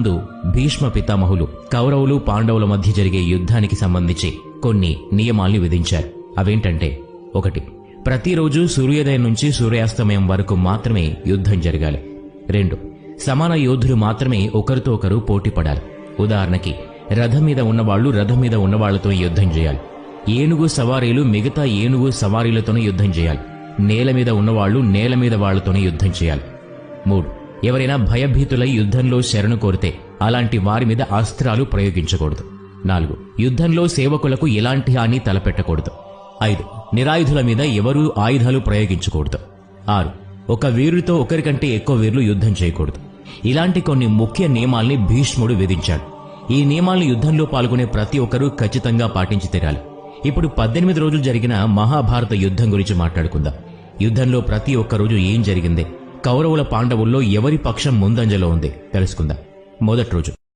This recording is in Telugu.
ముందు భీష్మ పితామహులు కౌరవులు పాండవుల మధ్య జరిగే యుద్ధానికి సంబంధించి కొన్ని నియమాల్ని విధించారు. అవేంటంటే, 1. ప్రతిరోజు సూర్యోదయం నుంచి సూర్యాస్తమయం వరకు మాత్రమే యుద్ధం జరగాలి. 2. సమాన యోధులు మాత్రమే ఒకరితో ఒకరు పోటీ పడాలి. ఉదాహరణకి, రథం మీద ఉన్నవాళ్లు రథం మీద ఉన్నవాళ్లతో యుద్ధం చేయాలి. ఏనుగు సవారీలు మిగతా ఏనుగు సవారీలతోనే యుద్ధం చేయాలి. నేల మీద ఉన్నవాళ్లు నేల మీద వాళ్లతోనే యుద్ధం చేయాలి. 3. ఎవరైనా భయభీతులై యుద్ధంలో శరణు కోరితే అలాంటి వారి మీద అస్త్రాలు ప్రయోగించకూడదు. 4. యుద్ధంలో సేవకులకు ఎలాంటి హాని తలపెట్టకూడదు. 5. నిరాయుధుల మీద ఎవరూ ఆయుధాలు ప్రయోగించకూడదు. 6. ఒక వీరుడితో ఒకరికంటే ఎక్కువ వీరులు యుద్ధం చేయకూడదు. ఇలాంటి కొన్ని ముఖ్య నియమాల్ని భీష్ముడు విధించాడు. ఈ నియమాల్ని యుద్ధంలో పాల్గొనే ప్రతి ఒక్కరూ ఖచ్చితంగా పాటించి తీరాలి. ఇప్పుడు 18 రోజులు జరిగిన మహాభారత యుద్ధం గురించి మాట్లాడుకుందాం. యుద్ధంలో ప్రతి ఒక్క రోజు ఏం జరిగింది, కౌరవుల పాండవుల్లో ఎవరి పక్షం ముందంజలో ఉంది తెలుసుకుందాం. మొదటి రోజు